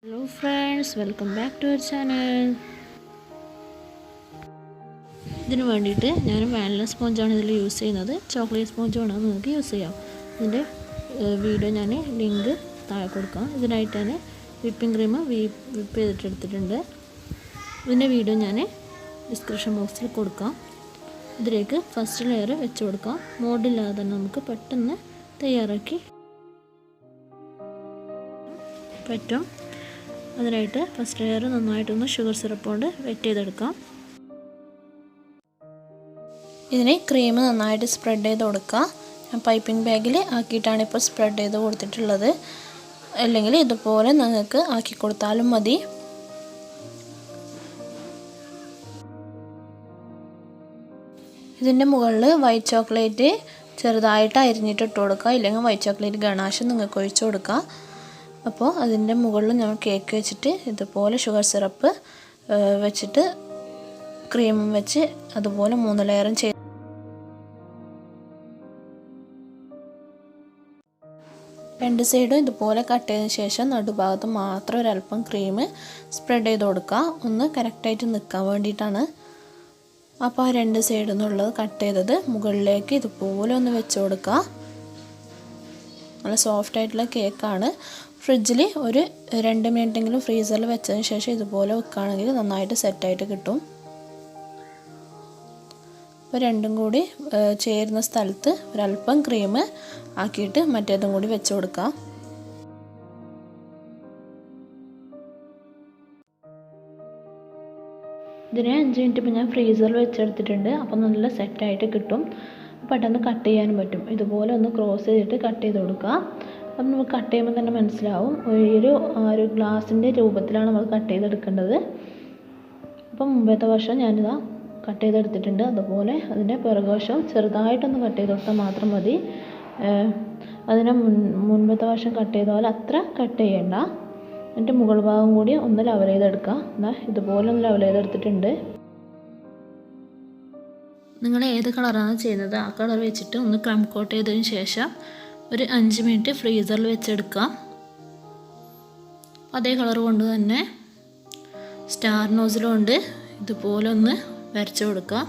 Hello friends, welcome back to our channel. ഇതിനു വേണ്ടിയിട്ട് ഞാൻ വാനില സ്പോഞ്ചാണ് ഇതിൽ യൂസ് ചെയ്യുന്നത്. ചോക്ലേറ്റ് സ്പോഞ്ച് വേണമെങ്കിൽ നിങ്ങൾക്ക് യൂസ് ചെയ്യാം. ഇതിൻ്റെ വീഡിയോ ഞാൻ ലിങ്ക് താഴെ കൊടുക്കാം. ഇതിനായിട്ട് ഞാൻ വിപ്പിംഗ് ക്രീം വിപ്പ് ചെയ്തിട്ടെടുത്തിട്ടുണ്ട്. ഇതിൻ്റെ വീഡിയോ ഞാൻ ഡിസ്ക്രിപ്ഷൻ ബോക്സിൽ കൊടുക്കാം. ഇതിലേക്ക് ഫസ്റ്റ് ലെയർ വെച്ച് കൊടുക്കാം. മോൾഡില്ലാതെ തന്നെ നമുക്ക് പെട്ടെന്ന് തയ്യാറാക്കി പറ്റും. അതിനായിട്ട് ഫസ്റ്റ് ലെയർ നന്നായിട്ടൊന്ന് ഷുഗർ സിറപ്പ് കൊണ്ട് വെറ്റ് ചെയ്തെടുക്കാം. ഇതിന് ക്രീം നന്നായിട്ട് സ്പ്രെഡ് ചെയ്ത് കൊടുക്കുക. ഞാൻ പൈപ്പിംഗ് ബാഗിൽ ആക്കിയിട്ടാണ് ഇപ്പോൾ സ്പ്രെഡ് ചെയ്ത് കൊടുത്തിട്ടുള്ളത്. അല്ലെങ്കിൽ ഇതുപോലെ നിങ്ങൾക്ക് ആക്കി കൊടുത്താലും മതി. ഇതിൻ്റെ മുകളിൽ വൈറ്റ് ചോക്ലേറ്റ് ചെറുതായിട്ട് അരിഞ്ഞിട്ട് ഇട്ട് കൊടുക്കുക. ഇല്ലെങ്കിൽ വൈറ്റ് ചോക്ലേറ്റ് ഗണാഷ് നിങ്ങൾക്ക് ഒഴിച്ചു കൊടുക്കുക. അപ്പോൾ അതിൻ്റെ മുകളിൽ ഞാൻ കേക്ക് വെച്ചിട്ട് ഇതുപോലെ ഷുഗർ സിറപ്പ് വെച്ചിട്ട് ക്രീമും വെച്ച് അതുപോലെ 3 ലെയറും ചെയ്ത് രണ്ട് സൈഡും ഇതുപോലെ കട്ട് ചെയ്തതിന് ശേഷം നടുഭാഗത്ത് മാത്രം ഒരല്പം ക്രീം സ്പ്രെഡ് ചെയ്ത് കൊടുക്കുക. ഒന്ന് കറക്റ്റായിട്ട് നിൽക്കാൻ വേണ്ടിയിട്ടാണ്. അപ്പോൾ ആ രണ്ട് സൈഡിൽ നിന്നുള്ളത് കട്ട് ചെയ്തത് മുകളിലേക്ക് ഇതുപോലെ ഒന്ന് വെച്ച് കൊടുക്കുക. നല്ല സോഫ്റ്റ് ആയിട്ടുള്ള കേക്കാണ്. ഫ്രിഡ്ജിൽ ഒരു 2 മിനിറ്റെങ്കിലും ഫ്രീസറിൽ വെച്ചതിന് ശേഷം ഇതുപോലെ വെക്കുകയാണെങ്കിൽ നന്നായിട്ട് സെറ്റായിട്ട് കിട്ടും. അപ്പോൾ രണ്ടും കൂടി ചേരുന്ന സ്ഥലത്ത് ഒരല്പം ക്രീം ആക്കിയിട്ട് മറ്റേതും കൂടി വെച്ച് കൊടുക്കാം. ഇതിനെ 5 മിനിറ്റ് ഇപ്പോൾ ഞാൻ ഫ്രീസറിൽ വെച്ചെടുത്തിട്ടുണ്ട്. അപ്പോൾ നല്ല സെറ്റായിട്ട് കിട്ടും. പെട്ടെന്ന് കട്ട് ചെയ്യാനും പറ്റും. ഇതുപോലെ ഒന്ന് ക്രോസ് ചെയ്തിട്ട് കട്ട് ചെയ്ത് കൊടുക്കുക. അപ്പം നമുക്ക് കട്ട് ചെയ്യുമ്പോൾ തന്നെ മനസ്സിലാവും ഒരു ഗ്ലാസിൻ്റെ രൂപത്തിലാണ് നമ്മൾ കട്ട് ചെയ്തെടുക്കേണ്ടത്. അപ്പം മുമ്പത്തെ വശം ഞാനിതാ കട്ട് ചെയ്തെടുത്തിട്ടുണ്ട്. അതുപോലെ അതിൻ്റെ പിറകുവശം ചെറുതായിട്ടൊന്ന് കട്ട് ചെയ്ത് കൊടുത്താൽ മാത്രം മതി. അതിനെ മുൻപത്തെ വശം കട്ട് ചെയ്ത പോലെ അത്ര കട്ട് ചെയ്യണ്ട. എന്നിട്ട് മുകൾ ഭാഗം കൂടി ഒന്ന് ലെവൽ ചെയ്തെടുക്കുക. എന്നാൽ ഇതുപോലെ ഒന്ന് ലെവൽ ചെയ്തെടുത്തിട്ടുണ്ട്. നിങ്ങൾ ഏത് കളറാണ് ചെയ്യുന്നത് ആ കളർ വെച്ചിട്ട് ഒന്ന് ക്രം കോട്ട് ചെയ്തതിന് ശേഷം ഒരു 5 മിനിറ്റ് ഫ്രീസറിൽ വെച്ചെടുക്കാം. അതേ കളർ കൊണ്ട് തന്നെ സ്റ്റാർ നോസിൽ കൊണ്ട് ഇതുപോലെ ഒന്ന് വരച്ചു കൊടുക്കാം.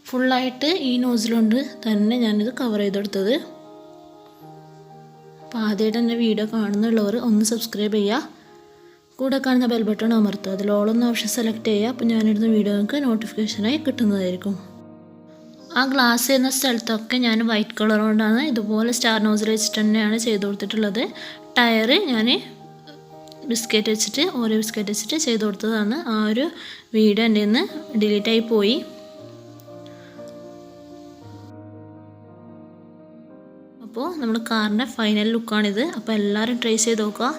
ഫുള്ളായിട്ട് ഈ നോസിൽ കൊണ്ട് തന്നെ ഞാനിത് കവർ ചെയ്തെടുത്തത്. അപ്പോൾ ആദ്യമായിട്ട് എൻ്റെ വീഡിയോ കാണുന്നുള്ളവർ ഒന്ന് സബ്സ്ക്രൈബ് ചെയ്യുക. കൂടെ കാണുന്ന ബെൽ ബട്ടൺ അമർത്തുക. അതിൽ ഓളൊന്ന് ഓപ്ഷൻ സെലക്ട് ചെയ്യുക. അപ്പോൾ ഞാനിടുന്ന വീഡിയോ നിങ്ങൾക്ക് നോട്ടിഫിക്കേഷനായി കിട്ടുന്നതായിരിക്കും. ആ ഗ്ലാസ് ചെയ്യുന്ന സ്ഥലത്തൊക്കെ ഞാൻ വൈറ്റ് കളർ കൊണ്ടാണ് ഇതുപോലെ സ്റ്റാർ നോസിൽ വെച്ചിട്ട് തന്നെയാണ് ചെയ്ത് കൊടുത്തിട്ടുള്ളത്. ടയർ ഞാൻ ബിസ്ക്കറ്റ് വെച്ചിട്ട് ഓരോ ബിസ്ക്കറ്റ് വെച്ചിട്ട് ചെയ്ത് കൊടുത്തതാണ്. ആ ഒരു വീഡിയോ എൻ്റെ നിന്ന് ഡിലീറ്റായി പോയി. അപ്പോൾ നമ്മുടെ കാറിൻ്റെ ഫൈനൽ ലുക്കാണിത്. അപ്പോൾ എല്ലാവരും ട്രൈ ചെയ്ത് നോക്കുക.